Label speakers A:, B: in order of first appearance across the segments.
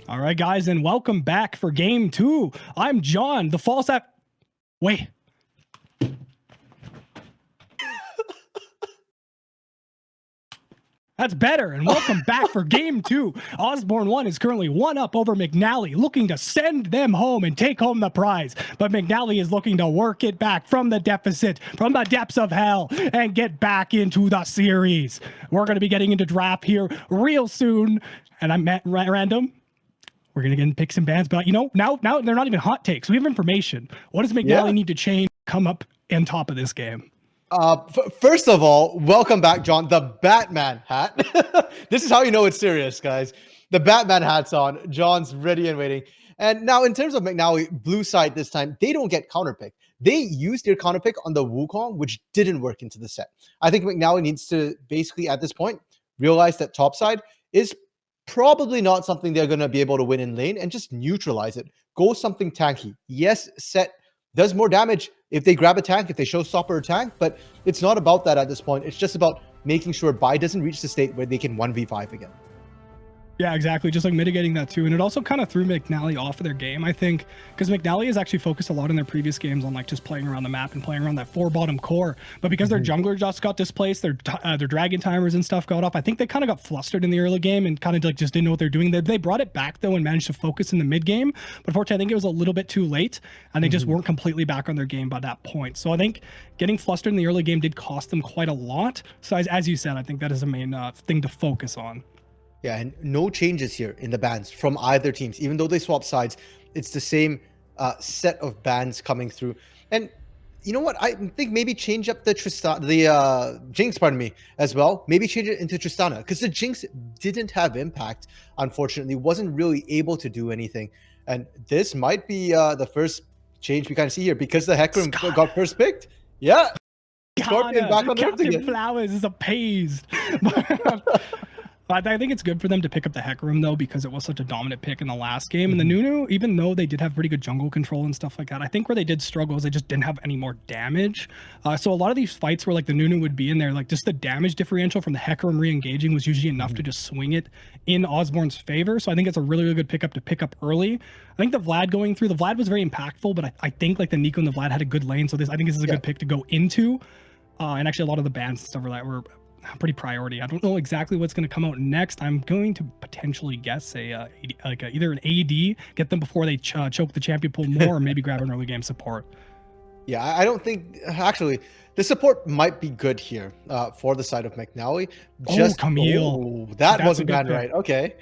A: All right, guys, and welcome back for game 2. I'm John, the false app. Wait. That's better, and welcome back for game 2. Osborne 1 is currently 1-up over McNally, looking to send them home and take home the prize. But McNally is looking to work it back from the deficit, from the depths of hell, and get back into the series. We're going to be getting into draft here real soon, and I'm at random. We're going to get in picks and bans, but now they're not even hot takes. We have information. What does McNally need to change to come up on top of this game?
B: First of all, welcome back, John. The Batman hat. This is how you know it's serious, guys. The Batman hat's on. John's ready and waiting. And now in terms of McNally, blue side this time, they don't get counterpick. They used their counterpick on the Wukong, which didn't work into the set. I think McNally needs to basically, at this point, realize that top side is probably not something they're going to be able to win in lane and just neutralize it. Go something tanky. Yes, set does more damage if they grab a tank, if they show stopper or tank, but it's not about that at this point. It's just about making sure Bai doesn't reach the state where they can 1v5 again.
A: Yeah, exactly. Just like mitigating that too. And it also kind of threw McNally off of their game, I think, because McNally has actually focused a lot in their previous games on like just playing around the map and playing around that 4 bottom core. But because their jungler just got displaced, their dragon timers and stuff got off, I think they kind of got flustered in the early game and kind of like just didn't know what they're doing. They brought it back though and managed to focus in the mid game. But unfortunately, I think it was a little bit too late and they just weren't completely back on their game by that point. So I think getting flustered in the early game did cost them quite a lot. So as you said, I think that is the main thing to focus on.
B: Yeah, and no changes here in the bans from either teams. Even though they swap sides, it's the same set of bans coming through. And you know what? I think maybe change up the Jinx, as well. Maybe change it into Tristana, because the Jinx didn't have impact, unfortunately. Wasn't really able to do anything. And this might be the first change we kind of see here, because the Hecarim got first picked. Yeah.
A: Scorpion back on Captain Flowers is appeased. I think it's good for them to pick up the Hecarim, though, because it was such a dominant pick in the last game. And the Nunu, even though they did have pretty good jungle control and stuff like that, I think where they did struggle is they just didn't have any more damage. So a lot of these fights where like the Nunu would be in there, like just the damage differential from the Hecarim re-engaging was usually enough to just swing it in Osborne's favor. So I think it's a really, really good pickup to pick up early. I think the Vlad going through, the Vlad was very impactful, but I think like the Nico and the Vlad had a good lane. So I think this is a good pick to go into. And actually a lot of the bans and stuff like that were pretty priority. I don't know exactly what's going to come out next. I'm going to potentially guess either an AD, get them before they choke the champion pool more, or maybe grab an early game support.
B: Yeah, I don't think, actually, the support might be good here for the side of McNally.
A: Camille.
B: That wasn't bad, right? Okay.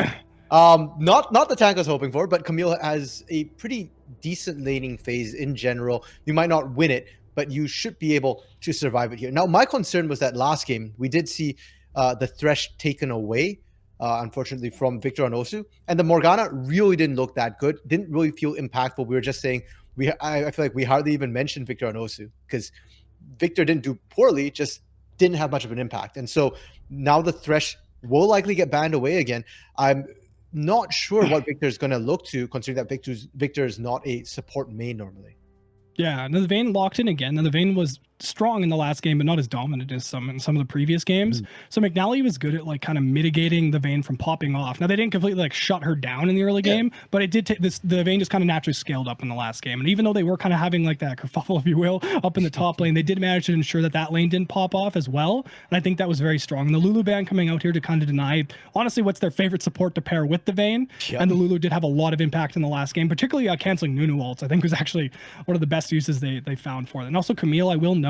B: Not the tank I was hoping for, but Camille has a pretty decent laning phase in general. You might not win it, but you should be able to survive it here. Now, my concern was that last game, we did see the Thresh taken away, unfortunately, from Victor on Osu. And the Morgana really didn't look that good, didn't really feel impactful. We were just saying, I feel like we hardly even mentioned Victor on Osu, because Victor didn't do poorly, just didn't have much of an impact. And so now the Thresh will likely get banned away again. I'm not sure what Victor's going to look to, considering that Victor is not a support main normally.
A: Yeah, and the Vayne locked in again. And the Vayne was strong in the last game, but not as dominant as some of the previous games. So McNally was good at like kind of mitigating the Vayne from popping off. Now they didn't completely like shut her down in the early game, but it did take this. The Vayne just kind of naturally scaled up in the last game. And even though they were kind of having like that kerfuffle, if you will, up in the top lane, they did manage to ensure that lane didn't pop off as well. And I think that was very strong. And the Lulu ban coming out here to kind of deny, honestly, what's their favorite support to pair with the Vayne. And the Lulu did have a lot of impact in the last game, particularly canceling Nunu ults. I think was actually one of the best uses they found for it. And also Camille, I will note,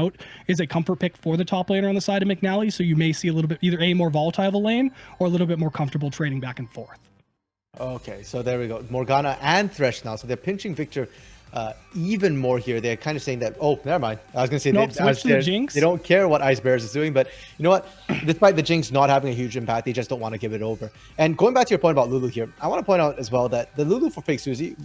A: is a comfort pick for the top laner on the side of McNally, so you may see a little bit either a more volatile of a lane or a little bit more comfortable trading back and forth.
B: Okay, so there we go. Morgana and Thresh now, so they're pinching Victor even more here. They're kind of saying that, oh, never mind. I was going to say
A: switch to the Jinx.
B: They don't care what Ice Bears is doing, but you know what? Despite the Jinx not having a huge impact, they just don't want to give it over. And going back to your point about Lulu here, I want to point out as well that the Lulu for Fake Susie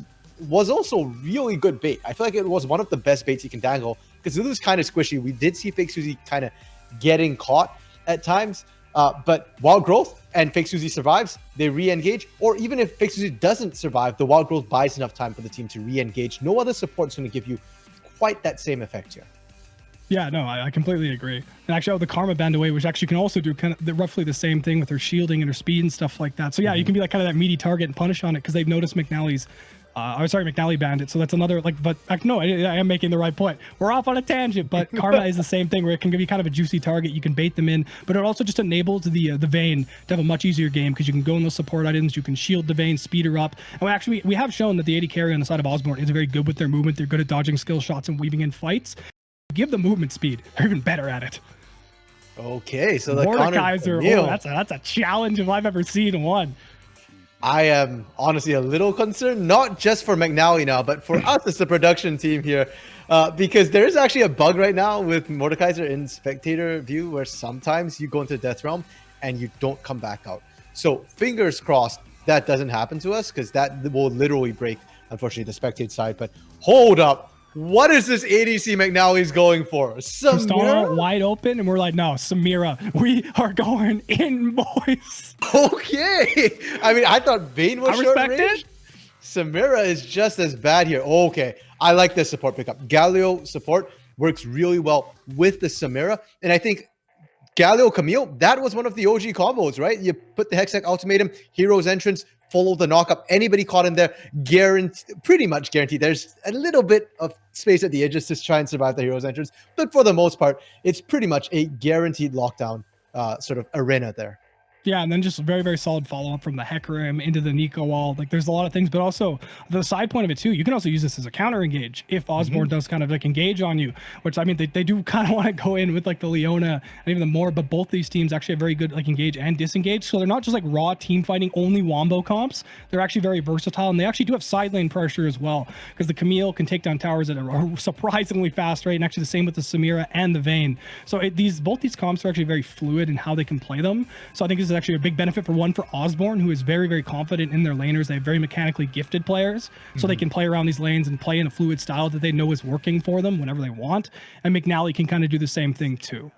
B: was also really good bait. I feel like it was one of the best baits you can dangle, because Lulu's kind of squishy. We did see Fake Susie kind of getting caught at times, but Wild Growth and Fake Susie survives, they re-engage, or even if Fake Susie doesn't survive, the Wild Growth buys enough time for the team to re-engage. No other support is going to give you quite that same effect here.
A: Yeah, no, I completely agree. And actually, the Karma band away, which actually can also do kind of roughly the same thing with her shielding and her speed and stuff like that. So yeah, you can be like kind of that meaty target and punish on it because they've noticed McNally's. McNally banned it. So that's another no, I am making the right point. We're off on a tangent, but Karma is the same thing where it can be kind of a juicy target. You can bait them in, but it also just enables the Vayne to have a much easier game because you can go in those support items, you can shield the Vayne, speed her up. And we have shown that the AD carry on the side of Osborne is very good with their movement. They're good at dodging skill shots and weaving in fights. Give the movement speed, they're even better at it.
B: Okay, so the
A: Mordekaiser, that's a challenge if I've ever seen one.
B: I am honestly a little concerned, not just for McNally now, but for us as the production team here, because there is actually a bug right now with Mordekaiser in spectator view where sometimes you go into Death Realm and you don't come back out. So fingers crossed that doesn't happen to us, because that will literally break, unfortunately, the spectate side. But hold up. What is this ADC McNally's going for?
A: Samira wide open, and we're like, no, Samira, we are going in, boys.
B: Okay. I mean, I thought Vayne was short range.
A: It.
B: Samira is just as bad here. Okay. I like this support pickup. Galio support works really well with the Samira. And I think Galio Camille, that was one of the OG combos, right? You put the Hextech Ultimatum, Hero's Entrance, follow the knockup. Anybody caught in there, pretty much guaranteed. There's a little bit of space at the edges to try and survive the Hero's Entrance, but for the most part, it's pretty much a guaranteed lockdown sort of arena there.
A: Yeah, and then just very, very solid follow-up from the Hecarim into the Nico wall. Like, there's a lot of things, but also the side point of it, too. You can also use this as a counter engage if Osborne does kind of, like, engage on you, which, I mean, they do kind of want to go in with, like, the Leona and even the Moore, but both these teams actually have very good, like, engage and disengage. So they're not just, like, raw team fighting, only wombo comps. They're actually very versatile, and they actually do have side lane pressure as well, because the Camille can take down towers at a surprisingly fast rate, and actually the same with the Samira and the Vayne. So both these comps are actually very fluid in how they can play them. So I think this is actually a big benefit for Osborne, who is very, very confident in their laners. They have very mechanically gifted players, so they can play around these lanes and play in a fluid style that they know is working for them whenever they want. And McNally can kind of do the same thing too.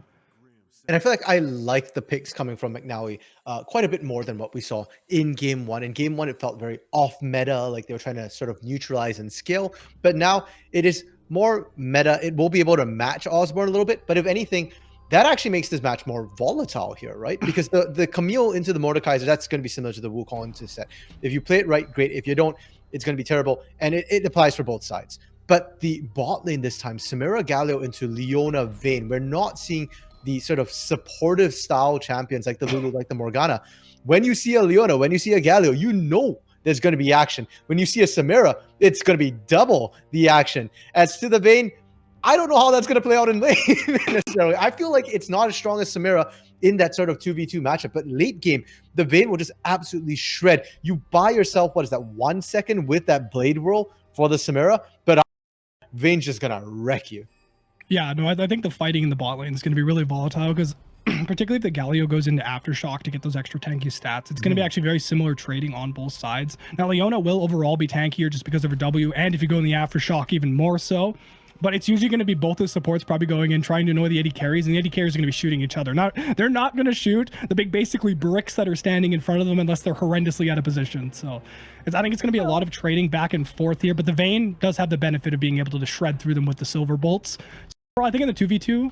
B: And I feel like I like the picks coming from McNally quite a bit more than what we saw in game one. In game one, it felt very off meta, like they were trying to sort of neutralize and scale. But now it is more meta. It will be able to match Osborne a little bit, but if anything, that actually makes this match more volatile here, right? Because the Camille into the Mordekaiser, that's going to be similar to the Wukong into set. If you play it right, great. If you don't, it's going to be terrible. And it applies for both sides. But the bot lane this time, Samira Galio into Leona Vayne, we're not seeing the sort of supportive style champions like the Lulu, like the Morgana. When you see a Leona, when you see a Galio, you know there's going to be action. When you see a Samira, it's going to be double the action. As to the Vayne, I don't know how that's going to play out in lane necessarily. I feel like it's not as strong as Samira in that sort of 2v2 matchup, but late game, the Vayne will just absolutely shred. You buy yourself, what is that, 1 second with that Blade Whirl for the Samira, but Vayne's just going to wreck you.
A: Yeah, no, I think the fighting in the bot lane is going to be really volatile because particularly if the Galio goes into Aftershock to get those extra tanky stats, it's going to be actually very similar trading on both sides. Now, Leona will overall be tankier just because of her W, and if you go in the Aftershock, even more so. But it's usually going to be both the supports probably going in, trying to annoy the AD carries, and the AD carries are going to be shooting each other. They're not going to shoot the big, basically, bricks that are standing in front of them unless they're horrendously out of position. So I think it's going to be a lot of trading back and forth here, but the Vayne does have the benefit of being able to shred through them with the silver bolts. So I think in the 2v2,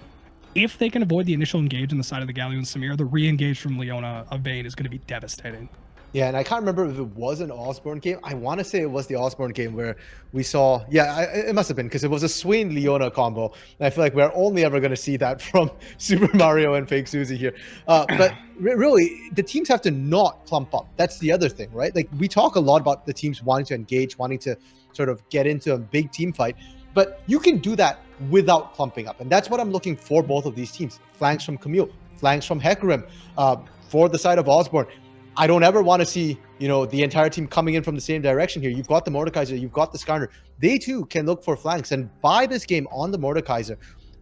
A: if they can avoid the initial engage on the side of the Galio and Samir, the re-engage from Leona of Vayne is going to be devastating.
B: Yeah, and I can't remember if it was an Osborne game. I want to say it was the Osborne game where we saw, it must have been, because it was a Swain Leona combo. And I feel like we're only ever going to see that from Super Mario and Fake Susie here. But really, the teams have to not clump up. That's the other thing, right? Like, we talk a lot about the teams wanting to engage, wanting to sort of get into a big team fight. But you can do that without clumping up. And that's what I'm looking for both of these teams. Flanks from Camille, flanks from Hecarim, for the side of Osborne. I don't ever want to see, the entire team coming in from the same direction here. You've got the Mordekaiser, you've got the Skarner. They too can look for flanks. And by this game on the Mordekaiser,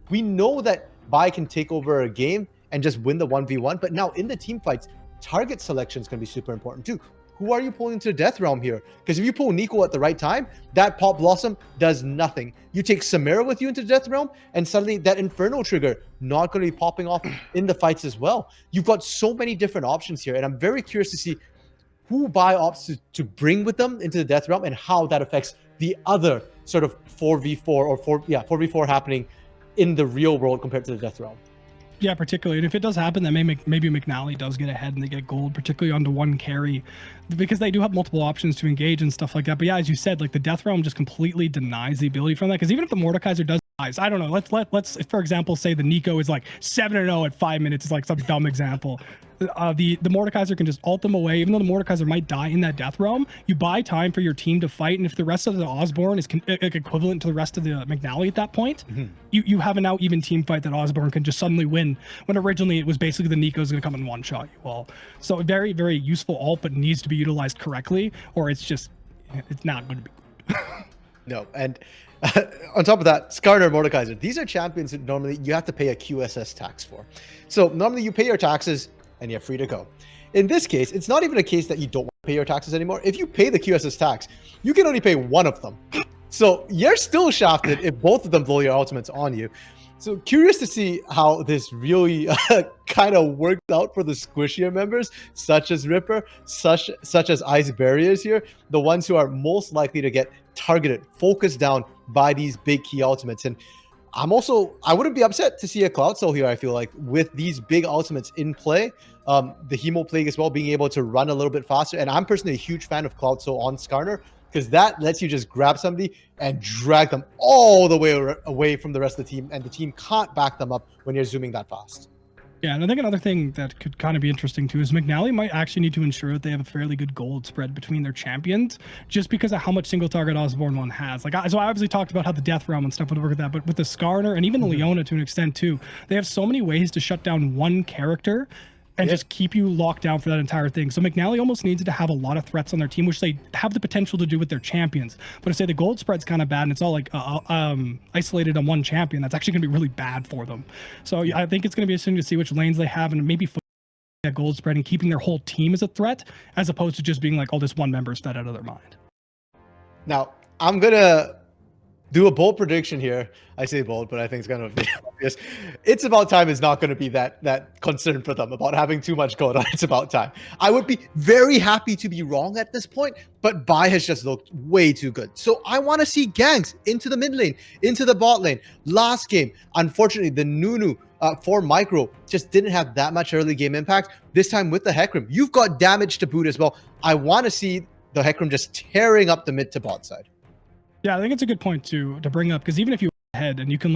B: we know that Bai can take over a game and just win the 1v1. But now in the team fights, target selection is going to be super important too. Who are you pulling to Death Realm here? Because if you pull Nico at the right time, that Pop Blossom does nothing. You take Samira with you into Death Realm, and suddenly that Inferno trigger not going to be popping off in the fights as well. You've got so many different options here, and I'm very curious to see who Bai opts to bring with them into the Death Realm and how that affects the other sort of 4v4 or 4v4 happening in the real world compared to the Death Realm.
A: Yeah, particularly. And if it does happen, then maybe McNally does get ahead and they get gold, particularly onto one carry, because they do have multiple options to engage and stuff like that. But yeah, as you said, like the Death Realm just completely denies the ability from that. Because even if the Mordekaiser does, I don't know. Let's for example say the Nico is like 7-0 at 5 minutes. It's like some dumb example. The Mordekaiser can just ult them away, even though the Mordekaiser might die in that Death Realm. You buy time for your team to fight, and if the rest of the Osborne is equivalent to the rest of the McNally at that point, you have a now even team fight that Osborne can just suddenly win, when originally it was basically the Nico's going to come and one-shot you all. So very, very useful ult, but needs to be utilized correctly, or it's not going to be good.
B: No, and on top of that, Skarner, Mordekaiser, these are champions that normally you have to pay a QSS tax for. So normally you pay your taxes and you're free to go. In this case, it's not even a case that you don't want to pay your taxes anymore. If you pay the QSS tax, you can only pay one of them. So you're still shafted if both of them blow your ultimates on you. So curious to see how this really kind of worked out for the squishier members, such as Ripper, such as Ice Barriers here, the ones who are most likely to get targeted, focused down by these big key ultimates. And I wouldn't be upset to see a Cloud Soul here, I feel like, with these big ultimates in play. The Hemo Plague as well, being able to run a little bit faster. And I'm personally a huge fan of Cloud Soul on Skarner, because that lets you just grab somebody and drag them all the way away from the rest of the team, and the team can't back them up when you're zooming that fast.
A: Yeah, and I think another thing that could kind of be interesting too is McNally might actually need to ensure that they have a fairly good gold spread between their champions, just because of how much single target Osborne one has. Like, so I obviously talked about how the Death Realm and stuff would work with that, but with the Skarner and even the Leona to an extent too, they have so many ways to shut down one character and just keep you locked down for that entire thing. So McNally almost needs to have a lot of threats on their team, which they have the potential to do with their champions. But to say the gold spread's kind of bad and it's all like isolated on one champion, that's actually going to be really bad for them. So I think it's going to be interesting to see which lanes they have and maybe that gold spread and keeping their whole team as a threat, as opposed to just being like, oh, this one member's fed out of their mind.
B: Now, I'm going to do a bold prediction here. I say bold, but I think it's kind of obvious. It's About Time is not going to be that concern for them about having too much going on. It's About Time. I would be very happy to be wrong at this point, but Bai has just looked way too good. So I want to see ganks into the mid lane, into the bot lane. Last game, unfortunately, the Nunu for Micro just didn't have that much early game impact. This time with the Hecarim, you've got damage to boot as well. I want to see the Hecarim just tearing up the mid to bot side.
A: Yeah, I think it's a good point to bring up, because even if you ahead and you can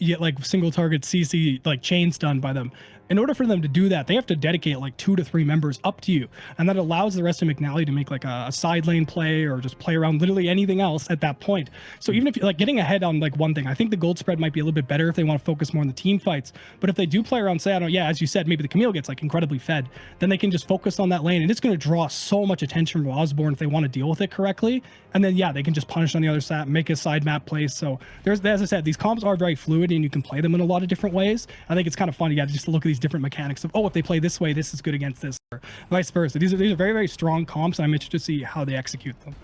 A: get like single target CC like chain stun by them, in order for them to do that, they have to dedicate like 2 to 3 members up to you, and that allows the rest of McNally to make like a side lane play or just play around literally anything else at that point. So even if you're like getting ahead on like one thing, I think the gold spread might be a little bit better if they want to focus more on the team fights. But if they do play around, say, I don't know, yeah, as you said, maybe the Camille gets like incredibly fed, then they can just focus on that lane, and it's going to draw so much attention from Osborne if they want to deal with it correctly. And then yeah, they can just punish on the other side, make a side map place. So there's, as I said, these comps are very fluid and you can play them in a lot of different ways. I think it's kind of fun, yeah, just to look at these different mechanics of, oh, if they play this way, this is good against this, or vice versa. These are very, very strong comps, and I'm interested to see how they execute them.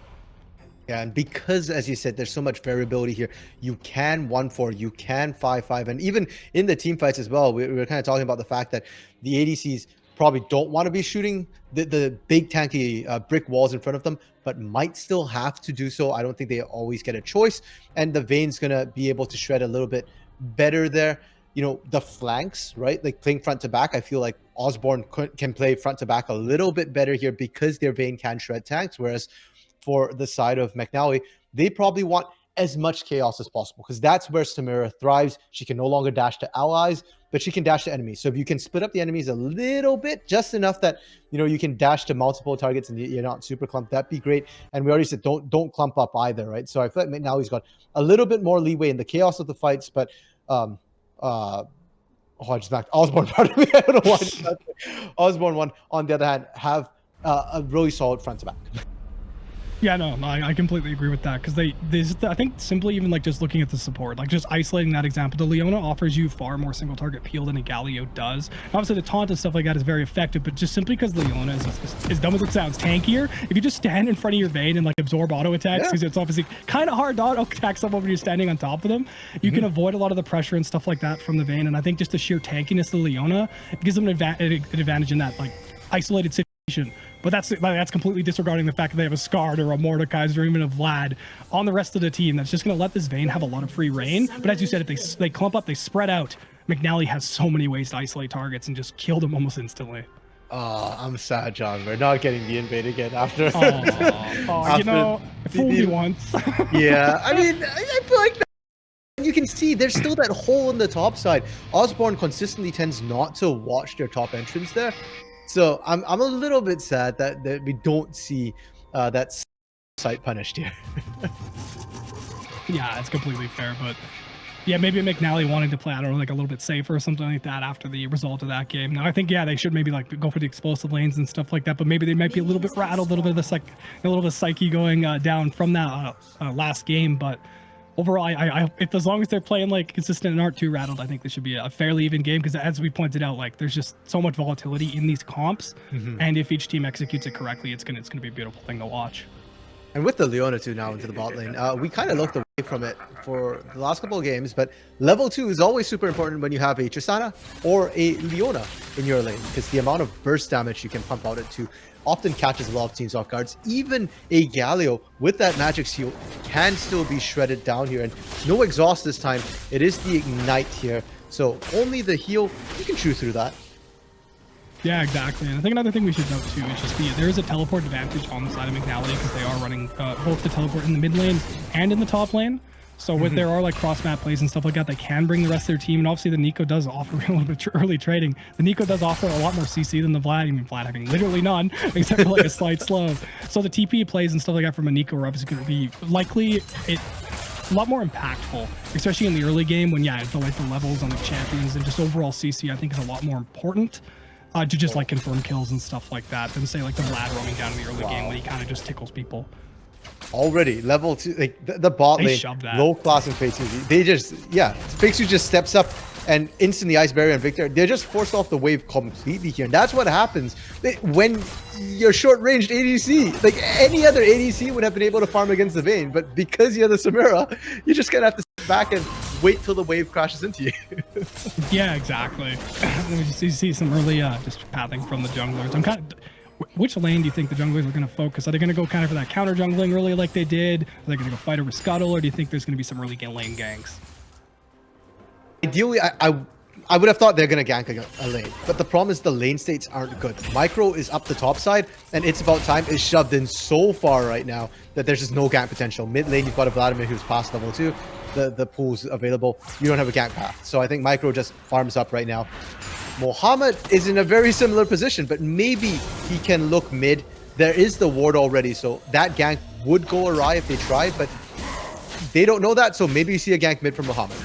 B: Yeah, and because, as you said, there's so much variability here, you can 1-4, you can 5-5, and even in the team fights as well, we were kind of talking about the fact that the ADCs probably don't want to be shooting the big tanky brick walls in front of them, but might still have to do so. I don't think they always get a choice, and the Vayne's going to be able to shred a little bit better there. You know, the flanks, right? Like playing front to back, I feel like Osborne can play front to back a little bit better here because their Vayne can shred tanks, whereas for the side of McNally, they probably want as much chaos as possible, because that's where Samira thrives. She can no longer dash to allies, but she can dash to enemies. So if you can split up the enemies a little bit, just enough that, you know, you can dash to multiple targets and you're not super clumped, that'd be great. And we already said don't clump up either, right? So I feel like McNally's got a little bit more leeway in the chaos of the fights, but I just backed Osborne, pardon me. I don't know why. Osborne one, on the other hand, have a really solid front to back.
A: Yeah, no, I completely agree with that, because I think simply even like just looking at the support, like just isolating that example, the Leona offers you far more single target peel than a Galio does. Obviously the taunt and stuff like that is very effective, but just simply because Leona is as dumb as it sounds, tankier, if you just stand in front of your Vayne and like absorb auto attacks, because it's obviously kind of hard to auto attack someone when you're standing on top of them, you can avoid a lot of the pressure and stuff like that from the Vayne. And I think just the sheer tankiness of the Leona, it gives them an advantage in that like isolated situation But that's completely disregarding the fact that they have a Scarred or a Mordekaiser or even a Vlad on the rest of the team. That's just going to let this Vayne have a lot of free reign. But as you said, if they clump up, they spread out. McNally has so many ways to isolate targets and just kill them almost instantly.
B: Oh, I'm sad, John. We're not getting the invade again after.
A: After you know, fool me once.
B: Yeah, I mean, I feel like you can see there's still that hole in the top side. Osborne consistently tends not to watch their top entrance there, so I'm a little bit sad that we don't see that site punished here.
A: Yeah, it's completely fair, but. Yeah, maybe McNally wanting to play, I don't know, like a little bit safer or something like that after the result of that game. Now, I think, yeah, they should maybe like go for the explosive lanes and stuff like that, but maybe they might be a little bit rattled, a little bit of a little bit of psyche going down from that last game. But overall, if as long as they're playing like consistent and aren't too rattled, I think this should be a fairly even game because as we pointed out, like there's just so much volatility in these comps, and if each team executes it correctly, it's gonna be a beautiful thing to watch.
B: And with the Leona 2 now into the bot lane, we kind of looked away from it for the last couple of games, but level 2 is always super important when you have a Tristana or a Leona in your lane, because the amount of burst damage you can pump out it to often catches a lot of teams off guards. Even a Galio with that magic seal can still be shredded down here, and no exhaust this time. It is the ignite here, so only the heal. You can chew through that.
A: Yeah, exactly. And I think another thing we should note too is just there is a teleport advantage on the side of McNally because they are running both the teleport in the mid lane and in the top lane. So with there are like cross map plays and stuff like that, they can bring the rest of their team. And obviously the Nico does offer a little bit early trading. The Nico does offer a lot more CC than the Vlad. I mean, Vlad having literally none except for like a slight slow. So the TP plays and stuff like that from a Nico are obviously going to be likely a lot more impactful, especially in the early game when the levels on the champions and just overall CC I think is a lot more important. To just like confirm kills and stuff like that than say like the Vlad roaming down in the early game when he kind of just tickles people.
B: Already level 2, like the bot lane, low class and Fake Suzy. They just, Fake Suzy just steps up and instantly Ice Barrier and Victor. They're just forced off the wave completely here. And that's what happens when you're short-ranged ADC. Like any other ADC would have been able to farm against the Vayne, but because you're the Samira, you're just gonna have to sit back and wait till the wave crashes into you. Yeah,
A: exactly. You see some early just pathing from the junglers. I'm kind of. Which lane do you think the junglers are going to focus? Are they going to go kind of for that counter jungling early like they did? Are they going to go fight over Scuttle, or do you think there's going to be some early lane ganks?
B: Ideally, I would have thought they're going to gank a lane, but the problem is the lane states aren't good. Micro is up the top side, and It's About Time is shoved in so far right now that there's just no gank potential. Mid lane, you've got a Vladimir who's past level 2. The pool's available. You don't have a gank path. So I think Micro just farms up right now. Mohammed is in a very similar position, but maybe he can look mid. There is the ward already, so that gank would go awry if they tried, but they don't know that, so maybe you see a gank mid from Mohammed.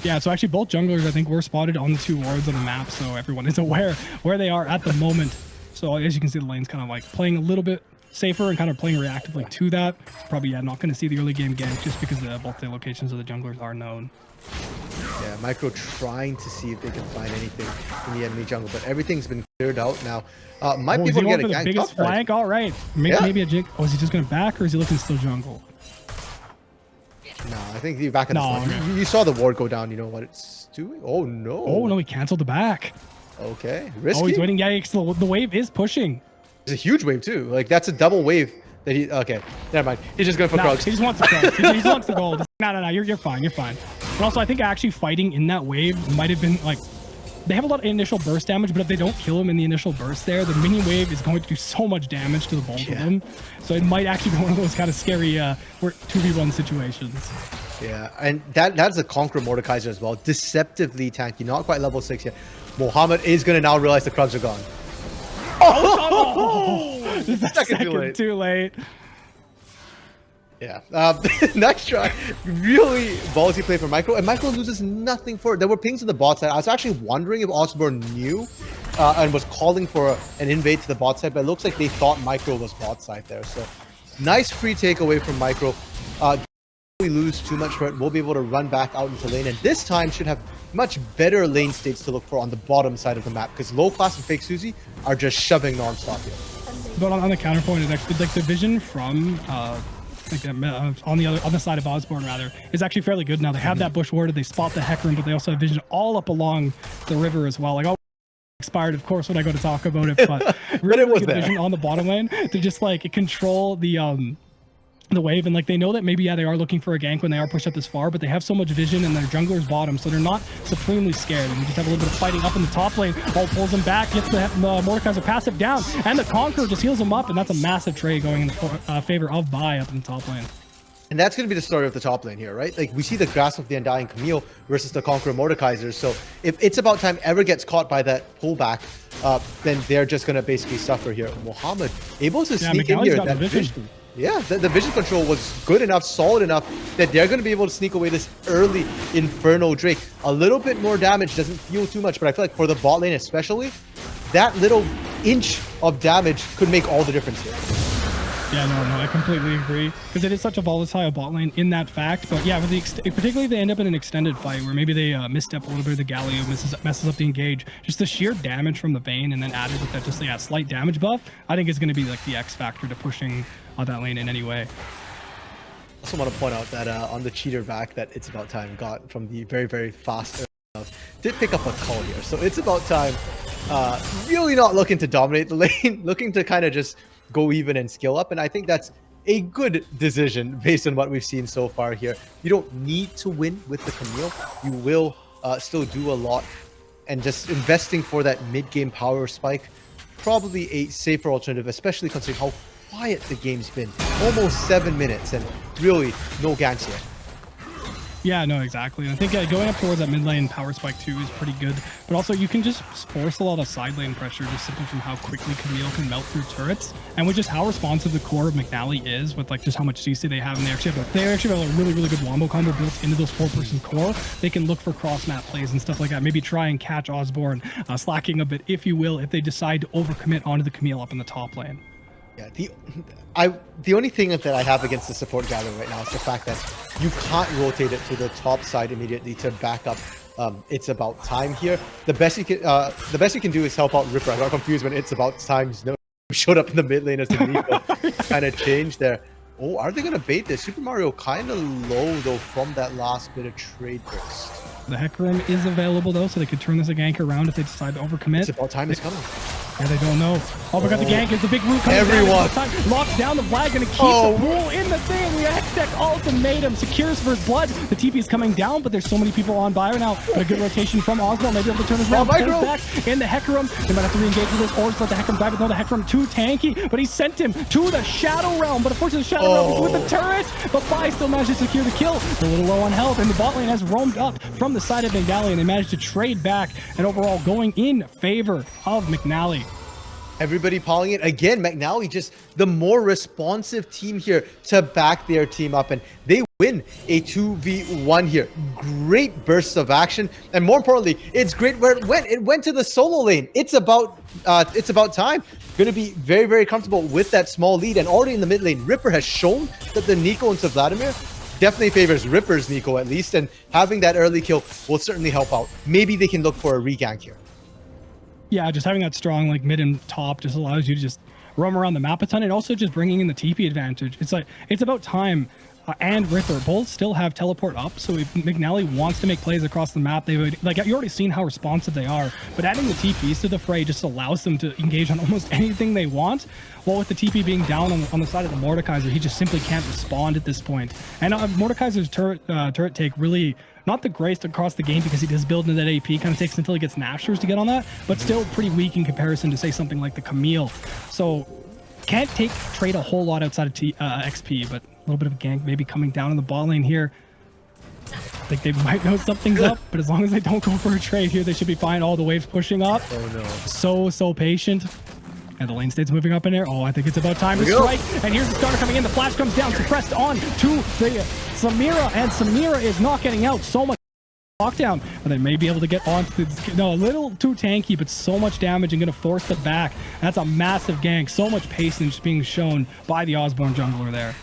A: Yeah, so actually both junglers, I think, were spotted on the 2 wards on the map, so everyone is aware where they are at the moment. So as you can see, the lane's kind of like playing a little bit safer and kind of playing reactively to that. Probably, not going to see the early game gank just because both the locations of the junglers are known.
B: Yeah, Micro trying to see if they can find anything in the enemy jungle, but everything's been cleared out now. Might be able to get a gank.
A: The biggest flank, all right. Maybe a jig. Oh, is he just going to back, or is he looking still jungle?
B: No, I think he's back in the okay. You saw the ward go down. You know what it's doing? Oh, no.
A: Oh, no, he canceled the back.
B: Okay, risky.
A: Oh, he's waiting. Yeah, the wave is pushing.
B: It's a huge wave, too. Like, that's a double wave. That he, okay, never mind. He's just going for Krugs.
A: He just wants the Krugs. he just wants the gold. No, you're fine. You're fine. But also, I think actually fighting in that wave might have been like, they have a lot of initial burst damage, but if they don't kill him in the initial burst there, the mini wave is going to do so much damage to the both of them. So it might actually be one of those kind of scary 2v1 situations.
B: Yeah, and that's a Conqueror Mordekaiser as well. Deceptively tanky, not quite level 6 yet. Mohammed is going to now realize the Krugs are gone.
A: Just a second too late.
B: Yeah, nice try. Really ballsy play for Micro, and Micro loses nothing for it. There were pings on the bot side. I was actually wondering if Osborne knew and was calling for an invade to the bot side, but it looks like they thought Micro was bot side there. So nice free takeaway from Micro. We lose too much for it, we'll be able to run back out into lane, and this time should have much better lane states to look for on the bottom side of the map, because low class and Fake Suzy are just shoving non-stop here.
A: But on the counterpoint is actually like the vision from on the side of Osborne rather is actually fairly good now. They have that bush warded, they spot the Hecarim, but they also have vision all up along the river as well. Like all expired, of course, when I go to talk about it, but really,
B: it was
A: good
B: there.
A: vision on the bottom lane to just like control the wave, and like they know that maybe they are looking for a gank when they are pushed up this far, but they have so much vision and their jungler's bottom, so they're not supremely scared, and they just have a little bit of fighting up in the top lane. Ball pulls them back, gets the Mordekaiser passive down, and the Conqueror just heals him up, and that's a massive trade going in favor of Bai up in the top lane.
B: And that's going to be the story of the top lane here, right? Like, we see the Grasp of the Undying Camille versus the Conqueror Mordekaiser. So if It's About Time ever gets caught by that pullback, then they're just going to basically suffer here. Mohammed able to sneak in
A: McNally's
B: here.
A: got
B: That
A: the vision.
B: vision. Yeah, the vision control was good enough, solid enough, that they're going to be able to sneak away this early Inferno Drake. A little bit more damage doesn't feel too much, but I feel like for the bot lane especially, that little inch of damage could make all the difference here.
A: Yeah, no, I completely agree, because it is such a volatile bot lane in that fact. But yeah, with particularly if they end up in an extended fight where maybe they misstep a little bit of the Galio, messes up the engage, just the sheer damage from the Vayne, and then added with that just slight damage buff, I think is going to be like the X factor to pushing that lane in any way.
B: I also want to point out that on the cheater back that It's About Time got from the very, very fast did pick up a call here. So It's About Time really not looking to dominate the lane, looking to kind of just go even and skill up. And I think that's a good decision based on what we've seen so far here. You don't need to win with the Camille. You will still do a lot. And just investing for that mid-game power spike, probably a safer alternative, especially considering how quiet the game's been. Almost 7 minutes and really no ganks yet.
A: Yeah, no, exactly. And I think going up towards that mid lane power spike too is pretty good. But also you can just force a lot of side lane pressure just simply from how quickly Camille can melt through turrets. And with just how responsive the core of McNally is, with like just how much CC they have, and they actually have a really, really good wombo combo built into those 4-person core. They can look for cross map plays and stuff like that. Maybe try and catch Osborne slacking a bit, if you will, if they decide to overcommit onto the Camille up in the top lane.
B: Yeah, the only thing that I have against the support gather right now is the fact that you can't rotate it to the top side immediately to back up. It's About Time here. The best you can do is help out Ripper. I got confused when It's About Time's no showed up in the mid lane as the Nico kind of changed there. Oh, are they gonna bait this? Super Mario kind of low though from that last bit of trade burst.
A: The Hecarim is available though, so they could turn this gank around if they decide to overcommit.
B: It's About Time is coming.
A: Yeah, they don't know. Oh, we got the gank. It's a big root coming
B: Everyone.
A: down. Locks down the flag, gonna keep the pool in the thing. The X-Deck ultimatum secures for his blood. The TP is coming down, but there's so many people on bio now. But a good rotation from Osborne. Maybe able to turn this around. Back in the Hecarim. They might have to re-engage with this, or just let the Hecarim die. But no, the Hecarim too tanky. But he sent him to the Shadow Realm. But unfortunately, the Shadow Realm is with the turret. But Bai still managed to secure the kill. They're a little low on health, and the bot lane has roamed up from the side of McNally, and they managed to trade back. And overall, going in favor of McNally.
B: Everybody pawing it again. McNally just the more responsive team here to back their team up, and they win a 2v1 here. Great bursts of action, and more importantly, it's great where it went. It went to the solo lane. It's about time. Going to be very, very comfortable with that small lead, and already in the mid lane, Ripper has shown that the Nico into Vladimir definitely favors Ripper's Nico at least, and having that early kill will certainly help out. Maybe they can look for a regank here.
A: Yeah, just having that strong like mid and top just allows you to just roam around the map a ton, and also just bringing in the TP advantage. It's like It's About Time and Ripper both still have teleport up, so if McNally wants to make plays across the map, they would, like, you already seen how responsive they are, but adding the TPs to the fray just allows them to engage on almost anything they want. While with the TP being down on the side of the Mordekaiser, he just simply can't respond at this point. And Mordekaiser's turret take really not the greatest across the game, because he does build into that AP, kind of takes until he gets Nashers to get on that, but still pretty weak in comparison to say something like the Camille. So can't trade a whole lot outside of XP, but a little bit of a gank maybe coming down in the bot lane here. I think they might know something's up, but as long as they don't go for a trade here, they should be fine. All the waves pushing up. Oh no. So patient. And the lane state's moving up in there. Oh, I think it's about time to strike. And here's the starter coming in. The flash comes down, suppressed on to the Samira, and Samira is not getting out. So much lockdown, but they may be able to get onto the, no, a little too tanky, but so much damage and going to force the back. That's a massive gank. So much patience being shown by the Osborne jungler there.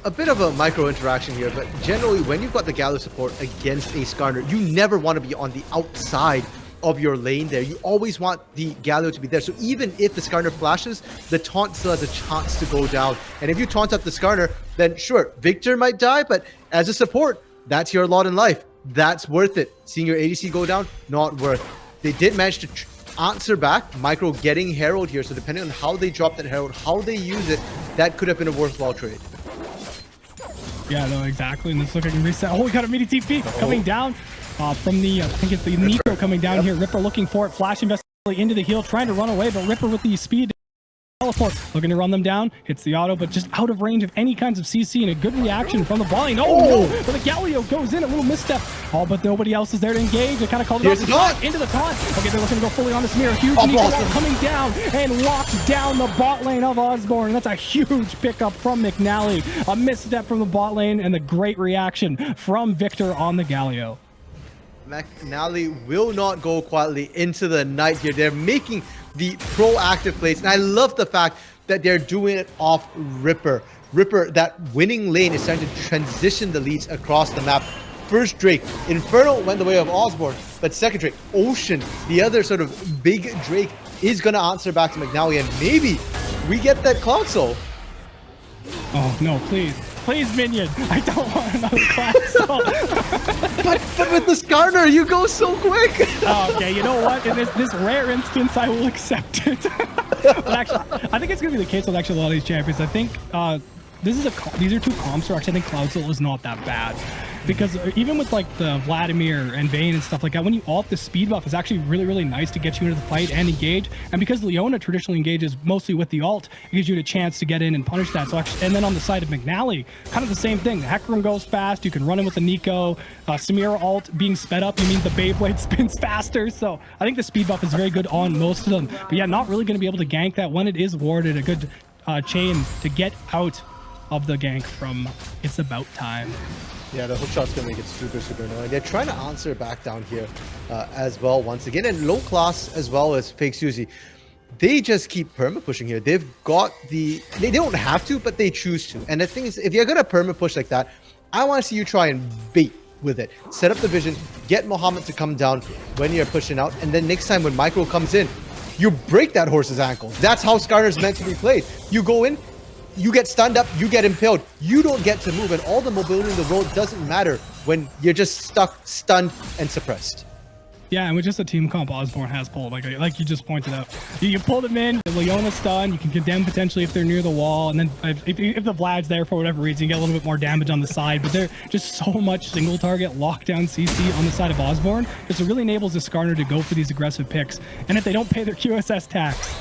B: A bit of a micro interaction here, but generally when you've got the Gallo support against a Skarner, you never want to be on the outside of your lane there. You always want the Gallo to be there. So even if the Skarner flashes, the taunt still has a chance to go down. And if you taunt up the Skarner, then sure, Victor might die, but as a support, that's your lot in life. That's worth it. Seeing your ADC go down, not worth. They did manage to answer back. Micro getting Herald here, so depending on how they drop that Herald, how they use it, that could have been a worthwhile trade.
A: Yeah, no, exactly. And this looking like reset. Oh, we got a mini TP coming down from the, I think it's the Nico coming down here. Ripper looking for it. Flash investing into the heel, trying to run away, but Ripper with the speed. Teleport, looking to run them down, hits the auto, but just out of range of any kinds of CC, and a good reaction from the volley. No, but the Galio goes in, a little misstep. Oh, but nobody else is there to engage. They kind of called it off into the taunt. Okay, they're looking to go fully on the smear. Huge coming down and locks down the bot lane of Osborne. That's a huge pickup from McNally. A misstep from the bot lane and the great reaction from Victor on the Galio.
B: McNally will not go quietly into the night here. They're making the proactive plays, and I love the fact that they're doing it off Ripper. Ripper, that winning lane, is starting to transition the leads across the map. First Drake, Inferno went the way of Osborne, but second Drake, Ocean, the other sort of big Drake, is going to answer back to McNally, and maybe we get that Cloud Soul.
A: Oh, no, please. Please, minion. I don't want another class.
B: but with the Skarner, you go so quick.
A: Okay, you know what? In this rare instance, I will accept it. But actually, I think it's going to be the case with actually a lot of these champions. I think these are two comps where actually I think Cloud Soul is not that bad. Because even with like the Vladimir and Vayne and stuff like that, when you ult, the speed buff is actually really, really nice to get you into the fight and engage. And because Leona traditionally engages mostly with the ult, it gives you a chance to get in and punish that. So actually, and then on the side of McNally, kind of the same thing. The Hecarim goes fast. You can run in with the Nico. Samira ult being sped up, you mean the Beyblade spins faster. So I think the speed buff is very good on most of them. But yeah, not really going to be able to gank that when it is warded. A good chain to get out of the gank from It's About Time.
B: Yeah, the hookshot's going to make it super, super annoying. They're trying to answer back down here as well once again. And low class as well as Fake Susie. They just keep perma-pushing here. They've got the... They don't have to, but they choose to. And the thing is, if you're going to perma-push like that, I want to see you try and bait with it. Set up the vision, get Mohammed to come down when you're pushing out, and then next time when Micro comes in, you break that horse's ankles. That's how Skarner's meant to be played. You go in, you get stunned up, you get impaled. You don't get to move, and all the mobility in the road doesn't matter when you're just stuck, stunned, and suppressed.
A: Yeah, and with just a team comp Osborne has pulled, like you just pointed out. You pull them in, the Leona's stun, you can condemn potentially if they're near the wall, and then if the Vlad's there for whatever reason, you get a little bit more damage on the side, but they're just so much single target lockdown CC on the side of Osborne. It really enables the Skarner to go for these aggressive picks, and if they don't pay their QSS tax,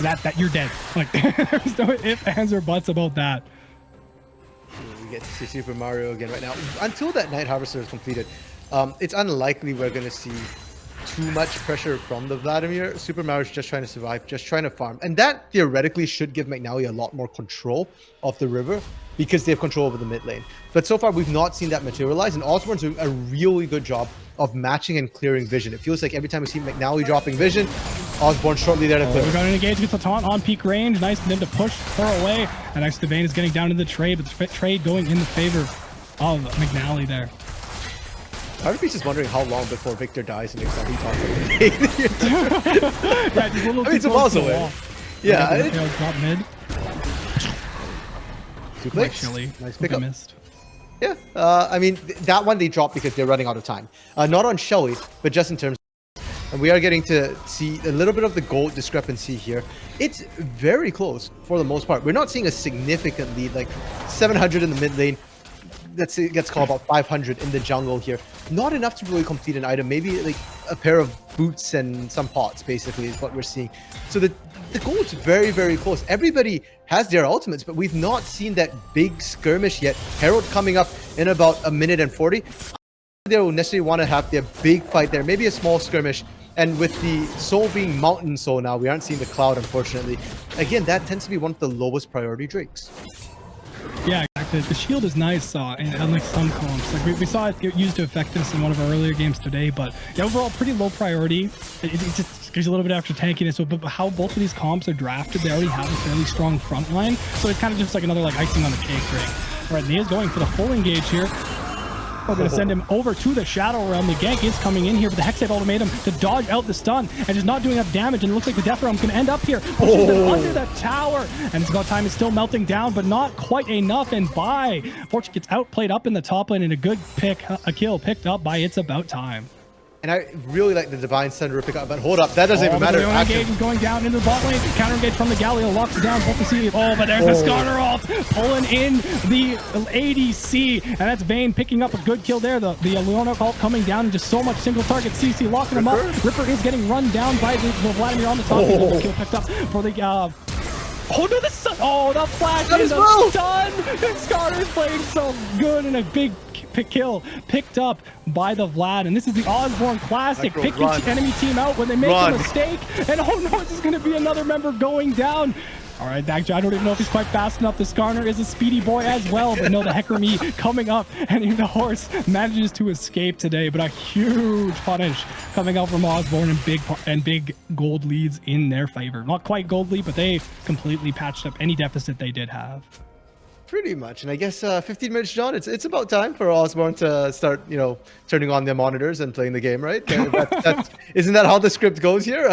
A: that you're dead. Like, there's no ifs, ands, or buts about that.
B: We get to see Super Mario again right now. Until that Night Harvester is completed, it's unlikely we're going to see too much pressure from the Vladimir. Super Mario's just trying to survive, just trying to farm. And that theoretically should give McNally a lot more control of the river because they have control over the mid lane. But so far, we've not seen that materialize, and Osborne's doing a really good job of matching and clearing vision. It feels like every time we see McNally dropping vision, Osborne shortly there to clear.
A: We got an engage, gets a taunt on peak range. Nice for them to push her away. And next to Vayne is getting down to the trade, but the trade going in the favor of McNally there.
B: Part of me is just wondering how long before Victor dies and next time he talks about it.
A: Yeah, just a little
B: it's a miles away. Yeah.
A: Drop mid.
B: Two clicks.
A: Actually,
B: nice pickup.
A: Missed.
B: Yeah, I mean, that one they dropped because they're running out of time. Not on Shelly, but just in terms of... And we are getting to see a little bit of the gold discrepancy here. It's very close for the most part. We're not seeing a significant lead, like 700 in the mid lane. Let's say it gets called about 500 in the jungle here. Not enough to really complete an item. Maybe like a pair of boots and some pots, basically, is what we're seeing. So the goal is very, very close. Everybody has their ultimates, but we've not seen that big skirmish yet. Herald coming up in about a minute and 40. They don't necessarily want to have their big fight there. Maybe a small skirmish. And with the soul being mountain soul now, we aren't seeing the cloud, unfortunately. Again, that tends to be one of the lowest priority Drakes.
A: Yeah, exactly. The shield is nice, and unlike some comps, like we saw it used to affect this in one of our earlier games today, but yeah, overall pretty low priority. It just gives you a little bit of extra tankiness, but how both of these comps are drafted, they already have a fairly strong front line, so it's kind of just like another like icing on the cake ring. All right, he is going for the full engage here. We're going to send him over to the Shadow Realm. The gank is coming in here, but the Hexite ultimatum to dodge out the stun and just not doing enough damage. And it looks like the Death Realm's going to end up here. Pushes him under the tower. And it's about time is still melting down, but not quite enough. And by Fortune gets outplayed up in the top lane, and a good pick, a kill picked up by It's About Time.
B: And I really like the Divine Thunder pickup, but hold up, that doesn't even matter.
A: Engage is going down into the bot lane. Counter engage from the Galio, locks it down, both the C. Oh, but there's the Skarner ult, pulling in the ADC, and that's Vayne picking up a good kill there. The Leona ult coming down, and just so much single target CC locking him up. Ripper is getting run down by the Vladimir on the top. The kill picked up for the oh no, the flash is done. Skarner's playing so good, and a big kill picked up by the Vlad. And this is the Osborne classic, picking enemy team out when they make a mistake. And oh no, this is going to be another member going down. All right, Dagja, I don't even know if he's quite fast enough. The Skarner is a speedy boy as well, but no, the Hecker Me coming up, and the horse manages to escape today. But a huge punish coming out from Osborne, and big gold leads in their favor. Not quite gold lead, but they completely patched up any deficit they did have.
B: Pretty much. And I guess 15 minutes, John, it's about time for Osborne to start, turning on their monitors and playing the game, right? Isn't that how the script goes here?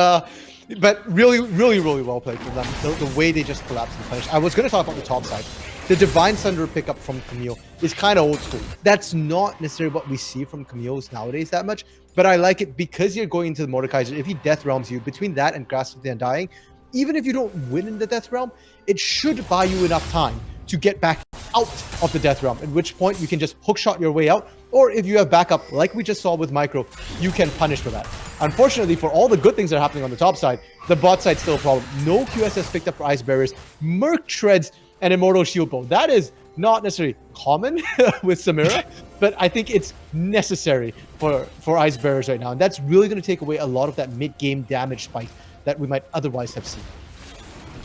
B: But really, really, really well played from them. The way they just collapsed and punished. I was going to talk about the top side. The Divine Thunder pickup from Camille is kind of old school. That's not necessarily what we see from Camille's nowadays that much, but I like it because you're going into the Mordekaiser. If he Death Realms you, between that and Grasp of the Undying, even if you don't win in the Death Realm, it should buy you enough time to get back out of the Death Realm, at which point you can just hookshot your way out, or if you have backup, like we just saw with Micro, you can punish for that. Unfortunately, for all the good things that are happening on the top side, the bot side's still a problem. No QSS picked up for Ice Barriers, Merc Treads, and Immortal Shield Bow. That is not necessarily common with Samira, but I think it's necessary for Ice Barriers right now, and that's really going to take away a lot of that mid-game damage spike that we might otherwise have seen.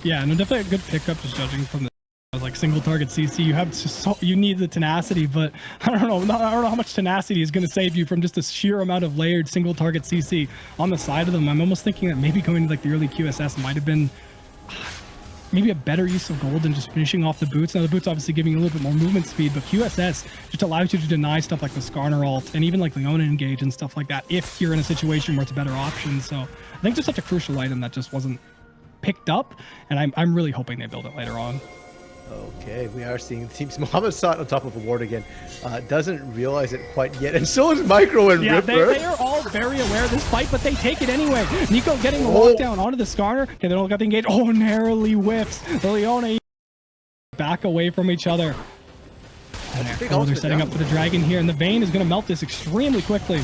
A: Yeah, no, definitely a good pickup, just judging from the like single target CC. You need the tenacity, but I don't know how much tenacity is going to save you from just the sheer amount of layered single target CC on the side of them. I'm almost thinking that maybe going to like the early QSS might have been maybe a better use of gold than just finishing off the boots. Now the boots obviously giving you a little bit more movement speed, but QSS just allows you to deny stuff like the Skarner ult and even like Leona engage and stuff like that if you're in a situation where it's a better option. So I think just such a crucial item that just wasn't picked up, and I'm really hoping they build it later on.
B: Okay, we are seeing the teams. Mohammed saw it on top of a ward again. Doesn't realize it quite yet, and so is Micro and Ripper.
A: They are all very aware of this fight, but they take it anyway. Nico getting the lockdown onto the Skarner. Okay, they don't got the engage. Oh, narrowly whiffs. The Leona back away from each other. And they're setting up for the dragon here, and the Vayne is going to melt this extremely quickly.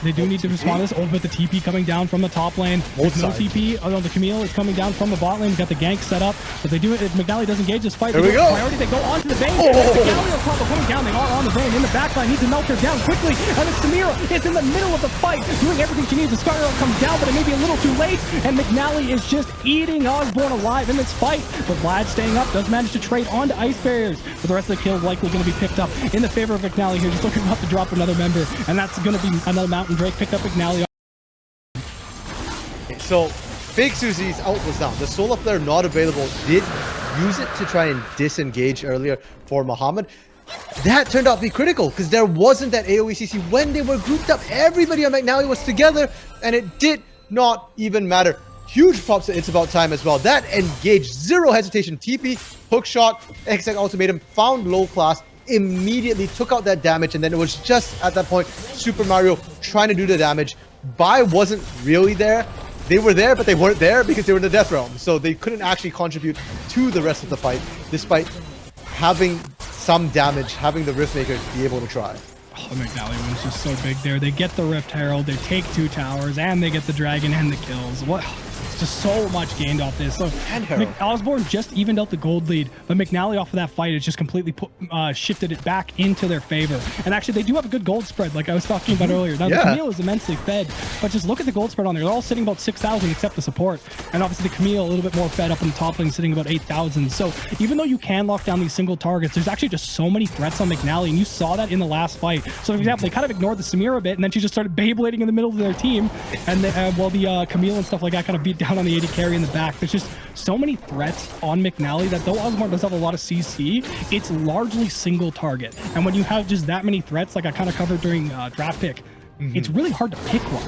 A: They do need to respond to this. Oh, but the TP coming down from the top lane. There's no TP. Oh no, the Camille is coming down from the bot lane. We've got the gank set up, but they do it. If McNally does engage this fight,
B: there we go.
A: Priority, they go onto the Vayne. The Galio combo coming down. They are on the Vayne in the backline. Needs to melt her down quickly. And then Samira is in the middle of the fight, doing everything she needs. The Skarner comes down, but it may be a little too late. And McNally is just eating Osborne alive in this fight. But Vlad staying up does manage to trade onto Ice Barriers. But the rest of the kill likely going to be picked up in the favor of McNally here. Just looking up to drop another member, and that's going to be another Mountain Drake picked up. McNally.
B: So Fake Susie's ult was down. The solo player not available did use it to try and disengage earlier for Muhammad. That turned out to be critical because there wasn't that AoE CC when they were grouped up. Everybody on McNally was together, and it did not even matter. Huge props to It's About Time as well. That engaged, zero hesitation. TP, hook shot, exact ultimatum, found low class, immediately took out that damage, and then it was just at that point Super Mario trying to do the damage. Bai wasn't really there. They were there, but they weren't there because they were in the Death Realm, so they couldn't actually contribute to the rest of the fight despite having some damage, having the Riftmaker be able to try.
A: Oh, McNally was just so big there. They get the Rift Herald, they take 2 towers, and they get the dragon and the kills. What? It's just so much gained off this. So Osborne just evened out the gold lead, but McNally off of that fight has just completely shifted it back into their favor. And actually, they do have a good gold spread, like I was talking about earlier. Now, the Camille is immensely fed, but just look at the gold spread on there. They're all sitting about 6,000 except the support. And obviously, the Camille a little bit more fed up in the top lane, sitting about 8,000. So even though you can lock down these single targets, there's actually just so many threats on McNally, and you saw that in the last fight. So, for example, they kind of ignored the Samira a bit, and then she just started Beyblading in the middle of their team, and then, while the Camille and stuff like that kind of beat down on the AD carry in the back. There's just so many threats on McNally that though Osborne does have a lot of CC, it's largely single target. And when you have just that many threats, like I kind of covered during draft pick, it's really hard to pick one.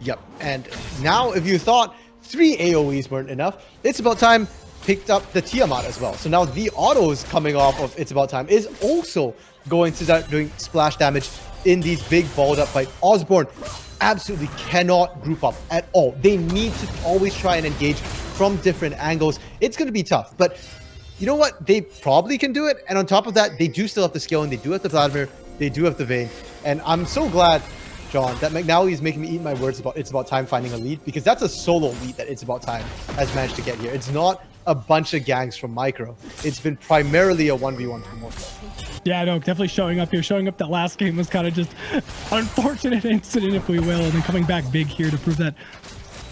B: Yep. And now if you thought 3 AoEs weren't enough, It's About Time picked up the Tiamat as well. So now the autos coming off of It's About Time is also going to start doing splash damage in these big balled up fights. Osborne absolutely cannot group up at all. They need to always try and engage from different angles. It's going to be tough, but you know what? They probably can do it. And on top of that, they do still have the skill, and they do have the Vladimir, they do have the Vayne. And I'm so glad, John, that McNally is making me eat my words about it's about time finding a lead, because that's a solo lead that it's about time has managed to get here. It's not a bunch of gangs from Micro. It's been primarily a 1v1 for most.
A: Yeah, no, definitely showing up here. Showing up that last game was kind of just an unfortunate incident, if we will, and then coming back big here to prove that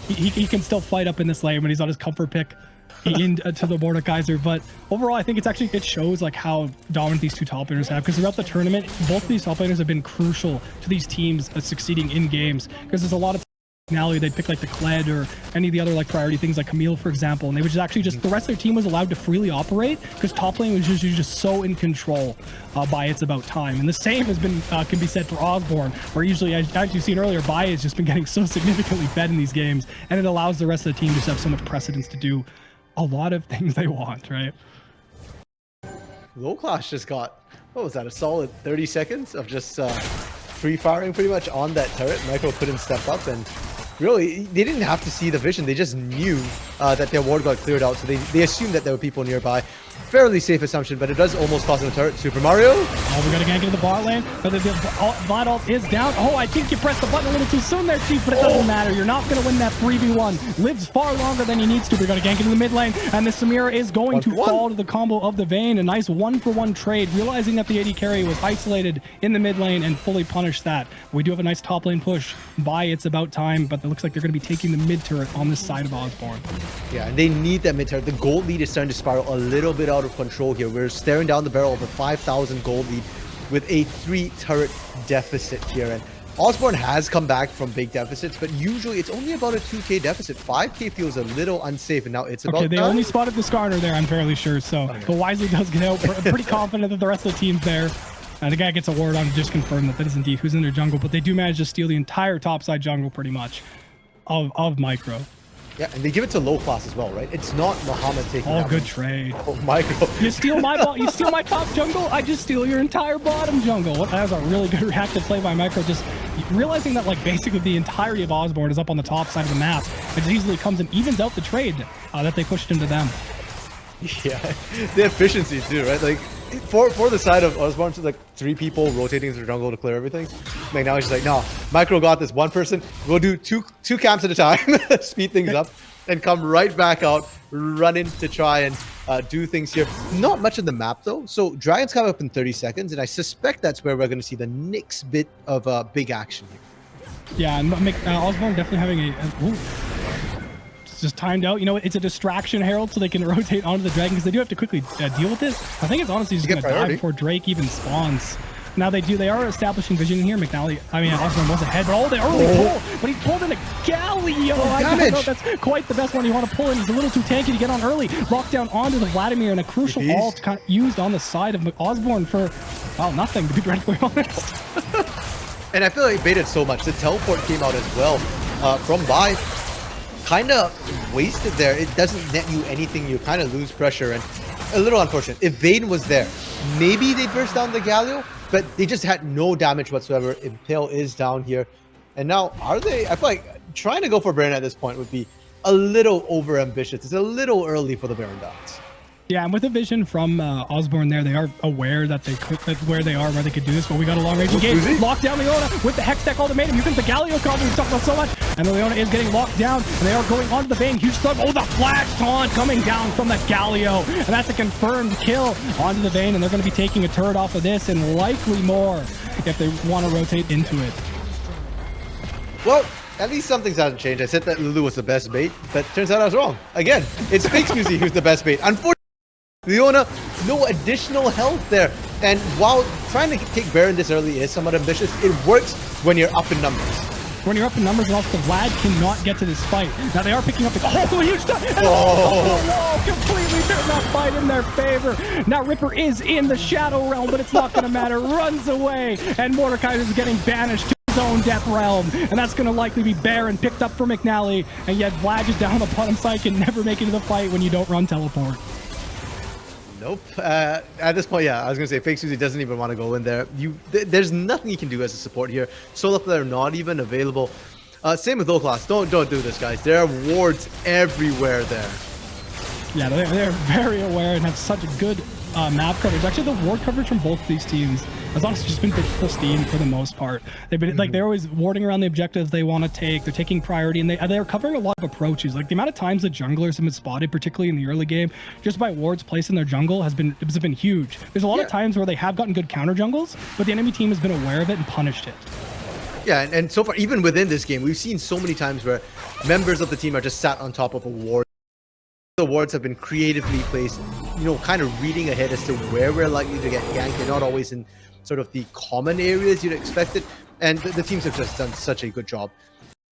A: he can still fight up in this lane when he's on his comfort pick to the Mordekaiser. But overall, I think it shows like how dominant these two top laners have, because throughout the tournament, both of these top laners have been crucial to these teams succeeding in games, because there's a lot of McNally, they'd pick like the Kled or any of the other like priority things like Camille, for example, and they would just actually the rest of their team was allowed to freely operate because top lane was usually just so in control by It's About Time. And the same has been can be said for Osborne, where usually, as you've seen earlier, Bai has just been getting so significantly fed in these games, and it allows the rest of the team just to have so much precedence to do a lot of things they want, right?
B: Low Clash just got, what was that, a solid 30 seconds of just free firing pretty much on that turret. Michael couldn't step up, and really, they didn't have to see the vision. They just knew that their ward got cleared out, so they assumed that there were people nearby. Fairly safe assumption, but it does almost cost them a turret. Super Mario.
A: Oh, we got to gank into the bot lane. But the Vlad ult is down. Oh, I think you pressed the button a little too soon there, Chief, but it doesn't matter. You're not going to win that 3v1. Lives far longer than he needs to. We got to gank into the mid lane, and the Samira is going to fall to the combo of the Vayne. A nice 1-for-1 trade, realizing that the AD carry was isolated in the mid lane and fully punished that. We do have a nice top lane push by It's About Time, but it looks like they're going to be taking the mid turret on this side of Osborne.
B: Yeah, and they need that mid turret. The gold lead is starting to spiral a little bit out of control here. We're staring down the barrel of a 5,000 gold lead with a 3 turret deficit here. And Osborne has come back from big deficits, but usually it's only about a 2k deficit. 5k feels a little unsafe, and now it's about
A: they only spotted the Skarner there, I'm fairly sure. So, but Wisely does get out. Pretty confident that the rest of the team's there. And the guy gets a ward on to just confirm that is indeed who's in their jungle, but they do manage to steal the entire topside jungle pretty much of Micro.
B: Yeah, and they give it to low class as well, right? It's not Muhammad taking
A: that good trade.
B: Oh, Micro.
A: You steal my you steal my top jungle, I just steal your entire bottom jungle. That was a really good reactive play by Micro, just realizing that like basically the entirety of Osborne is up on the top side of the map. It just easily comes and evens out the trade that they pushed into them.
B: Yeah, the efficiency too, right? Like for the side of Osborne, so like 3 people rotating through the jungle to clear everything. Like now he's just like, no, Micro got this one person. We'll do two camps at a time, speed things up, and come right back out, run in to try and do things here. Not much of the map though. So Dragons come up in 30 seconds, and I suspect that's where we're going to see the next bit of big action here.
A: Yeah, and Osborne definitely having ooh. Just timed out. You know, it's a distraction, Herald, so they can rotate onto the dragon, because they do have to quickly deal with this. I think it's honestly just going to die before Drake even spawns. Now they are establishing vision in here. McNally, Osborne was ahead, but the early pull, but he pulled in a Galio. I don't know if that's quite the best one you want to pull in. He's a little too tanky to get on early. Lockdown onto the Vladimir, and a crucial ult kind of used on the side of Osborne for, well, nothing, to be dreadfully honest.
B: And I feel like he baited so much. The teleport came out as well from Bai. Kind of wasted there. It doesn't net you anything. You kind of lose pressure, and a little unfortunate. If Vayne was there, maybe they burst down the Galio, but they just had no damage whatsoever. Impale is down here, and now are they? I feel like trying to go for Baron at this point would be a little over ambitious. It's a little early for the Baron dots.
A: Yeah, and with the vision from Osborne there, they are aware that they could, where they could do this, but we got a long range engage. Lock down Leona with the Hex Deck ultimatum. Here comes the Galio combo we've talked about so much. And the Leona is getting locked down, and they are going onto the Vayne. Huge stun. Oh, the flash taunt coming down from that Galio. And that's a confirmed kill onto the Vayne, and they're going to be taking a turret off of this, and likely more if they want to rotate into it.
B: Well, at least some things haven't changed. I said that Lulu was the best bait, but turns out I was wrong. Again, it's Fake Music who's the best bait. Unfortunately, Leona, no additional health there. And while trying to take Baron this early is somewhat ambitious, it works when you're up in numbers.
A: When you're up in numbers, and also Vlad cannot get to this fight. Now they are picking up the huge stuff. Completely turned that fight in their favor. Now Ripper is in the Shadow Realm, but it's not going to matter. Runs away, and Mordekaiser is getting banished to his own Death Realm, and that's going to likely be Baron picked up for McNally. And yet Vlad is down on the bottom side, can never make it to the fight when you don't run teleport.
B: Nope. At this point, yeah, I was gonna say Fake Susie doesn't even want to go in there. There's nothing you can do as a support here. Solo player not even available. Same with low class. Don't do this, guys. There are wards everywhere there.
A: Yeah, they're very aware and have such a good map coverage. Actually, the ward coverage from both of these teams has honestly just been pristine for the most part. They've been like, they're always warding around the objectives they want to take. They're taking priority, and they're covering a lot of approaches. Like the amount of times the junglers have been spotted, particularly in the early game, just by wards placed in their jungle has been huge. There's a lot of times where they have gotten good counter jungles, but the enemy team has been aware of it and punished it.
B: Yeah, and so far, even within this game, we've seen so many times where members of the team are just sat on top of a ward. The wards have been creatively placed, you know, kind of reading ahead as to where we're likely to get ganked. They're not always in sort of the common areas you'd expect it. And the teams have just done such a good job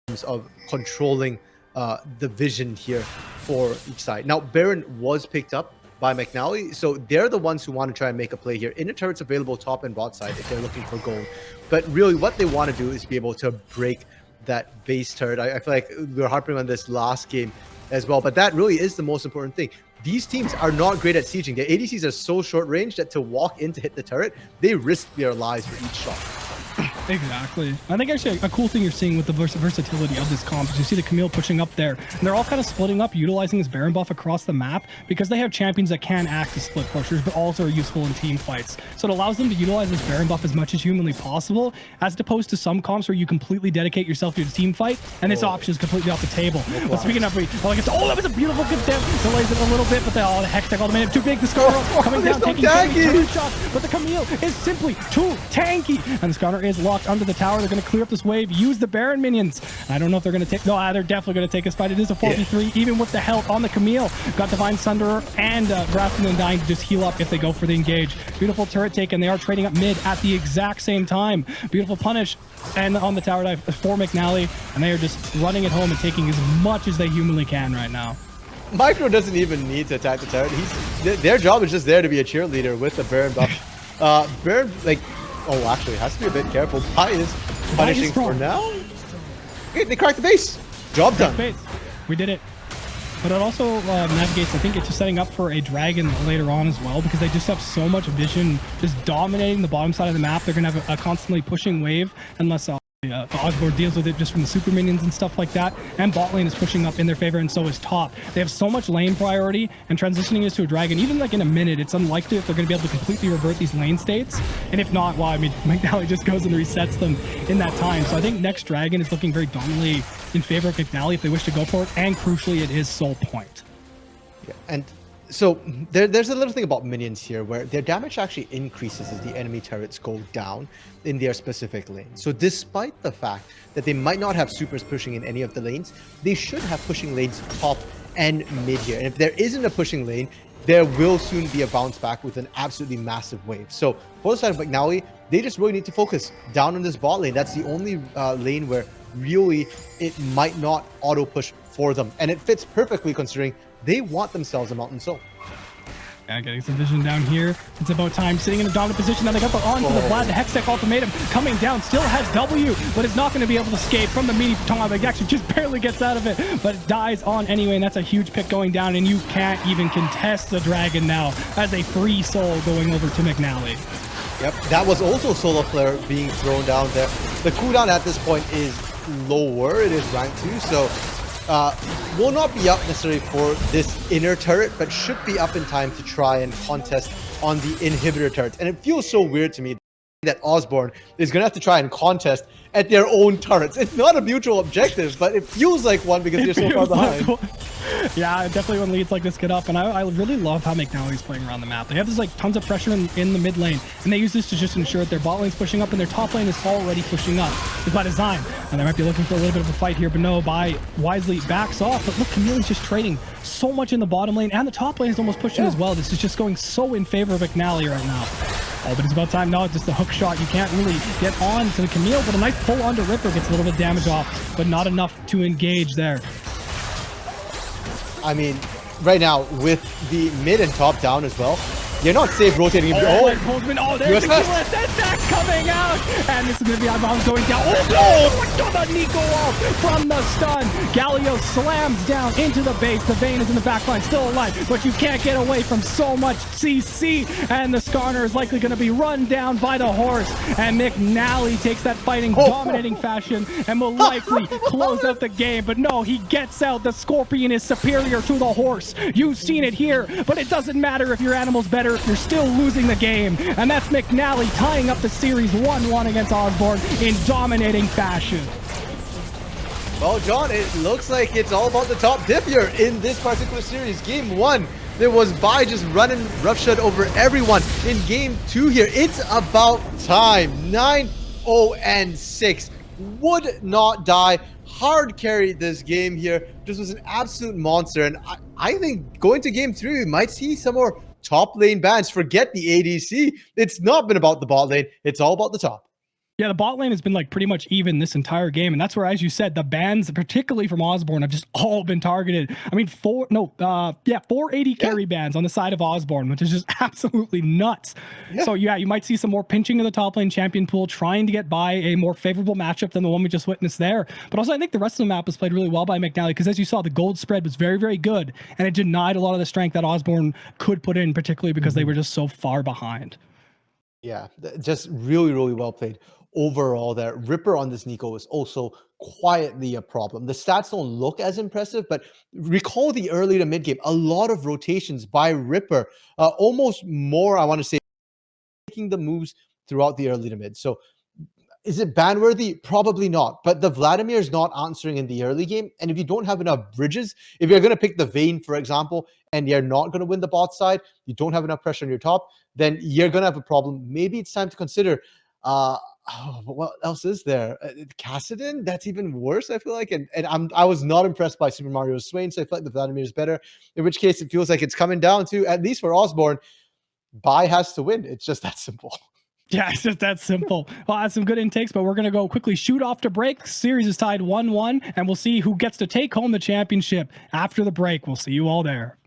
B: in terms of controlling the vision here for each side. Now, Baron was picked up by McNally, so they're the ones who want to try and make a play here. Inner turret's available top and bot side if they're looking for gold. But really what they want to do is be able to break that base turret. I feel like we were harping on this last game as well, but that really is the most important thing. These teams are not great at sieging. Their ADCs are so short range that to walk in to hit the turret, they risk their lives for each shot.
A: Exactly. I think actually a cool thing you're seeing with the versatility of this comp is you see the Camille pushing up there, and they're all kind of splitting up, utilizing this Baron buff across the map because they have champions that can act as split pushers, but also are useful in team fights. So it allows them to utilize this Baron buff as much as humanly possible, as opposed to some comps where you completely dedicate yourself to the team fight, and this option is completely off the table. But speaking of, that was a beautiful good dip. Delays it a little bit, but the Hextech all the minute too big. The Scar coming down, taking two shots, but the Camille is simply too tanky, and the Scar is locked under the tower. They're going to clear up this wave, use the Baron minions. I don't know if they're going to take, no, they're definitely going to take this fight. It is a 4v3, even with the health on the Camille. Got Divine Sunderer and Grafton and Dying to just heal up if they go for the engage. Beautiful turret take, and they are trading up mid at the exact same time. Beautiful punish, and on the tower dive for McNally, and they are just running it home and taking as much as they humanly can right now.
B: Micro doesn't even need to attack the turret. Their job is just there to be a cheerleader with the Baron buff. Baron, like, oh, actually, has to be a bit careful. Pi is punishing for now. Okay, they cracked the base. Job done.
A: Base. We did it. But it also navigates, I think it's just setting up for a dragon later on as well, because they just have so much vision just dominating the bottom side of the map. They're going to have a constantly pushing wave unless Osborne deals with it just from the super minions and stuff like that, and bot lane is pushing up in their favor, and so is top. They have so much lane priority, and transitioning this to a dragon, even like in a minute, it's unlikely if they're going to be able to completely revert these lane states, and if not, well, I mean, McNally just goes and resets them in that time. So I think next dragon is looking very dominantly in favor of McNally if they wish to go for it, and crucially, it is soul point.
B: Yeah, and so there's a little thing about minions here where their damage actually increases as the enemy turrets go down in their specific lane. So despite the fact that they might not have supers pushing in any of the lanes, they should have pushing lanes top and mid here. And if there isn't a pushing lane, there will soon be a bounce back with an absolutely massive wave. So for the side of McNally, they just really need to focus down on this bot lane. That's the only lane where really it might not auto push for them. And it fits perfectly considering they want themselves a Mountain Soul.
A: Yeah, getting some vision down here. It's about time. Sitting in a dominant position. Now they got the on for the Vlad. The Hextech ultimatum coming down. Still has W, but is not going to be able to escape from the meaty Tom. It actually just barely gets out of it, but it dies on anyway, and that's a huge pick going down, and you can't even contest the dragon now as a free soul going over to McNally.
B: Yep, that was also solo player being thrown down there. The cooldown at this point is lower. It is rank 2, so will not be up necessarily for this inner turret, but should be up in time to try and contest on the inhibitor turrets. And it feels so weird to me that Osborne is going to have to try and contest at their own turrets. It's not a mutual objective, but it feels like one because you're so far behind.
A: Yeah, definitely when leads like this get up, and I really love how McNally's playing around the map. They have this like tons of pressure in the mid lane, and they use this to just ensure that their bot lane's pushing up and their top lane is already pushing up. It's by design, and they might be looking for a little bit of a fight here, but no, wisely backs off. But look, Camille's just trading so much in the bottom lane, and the top lane is almost pushing as well. This is just going so in favor of McNally right now. Oh, but it's about time now. Just the hook shot. You can't really get on to the Camille, but a nice pull onto Ripper gets a little bit of damage off, but not enough to engage there.
B: I mean, right now, with the mid and top down as well, You're not safe rotating.
A: Oh, Postman. Oh, there's the QSS stacks coming out. And this is going to be Osborne going down. Oh, no! The Nico off from the stun. Galio slams down into the base. The Vayne is in the back line, still alive, but you can't get away from so much CC. And the Skarner is likely going to be run down by the horse. And McNally takes that fighting, dominating fashion and will likely close out the game. But no, he gets out. The Scorpion is superior to the horse. You've seen it here, but it doesn't matter if your animal's better if you're still losing the game. And that's McNally tying up the series 1-1 against Osborne in dominating fashion.
B: Well, John, it looks like it's all about the top diff here in this particular series. Game 1, there was Bai just running roughshod over everyone. In Game 2 here, it's about time. 9-0-6. Would not die. Hard carried this game here. This was an absolute monster. And I think going to Game 3, we might see some more top lane bans. Forget the ADC. It's not been about the bot lane. It's all about the top.
A: Yeah, the bot lane has been like pretty much even this entire game. And that's where, as you said, the bans, particularly from Osborne, have just all been targeted. I mean, 4 AD carry bans on the side of Osborne, which is just absolutely nuts. Yeah. So yeah, you might see some more pinching of the top lane champion pool, trying to get by a more favorable matchup than the one we just witnessed there. But also, I think the rest of the map was played really well by McNally, because as you saw, the gold spread was very, very good. And it denied a lot of the strength that Osborne could put in, particularly because they were just so far behind.
B: Yeah, just really, really well played. Overall, that Ripper on this Nico is also quietly a problem. The stats don't look as impressive, but recall the early to mid game, a lot of rotations by Ripper, almost more, I want to say, making the moves throughout the early to mid. So is it ban worthy? Probably not. But the Vladimir is not answering in the early game. And if you don't have enough bridges, if you're going to pick the Vayne, for example, and you're not going to win the bot side, you don't have enough pressure on your top, then you're going to have a problem. Maybe it's time to consider what else is there? Kassadin? That's even worse, I feel like. And I was not impressed by Super Mario Swain, so I feel like the Vladimir is better. In which case, it feels like it's coming down to, at least for Osborne, Bai has to win. It's just that simple.
A: Yeah, it's just that simple. Well, that's some good intakes, but we're going to go quickly shoot off to break. Series is tied 1-1, and we'll see who gets to take home the championship after the break. We'll see you all there.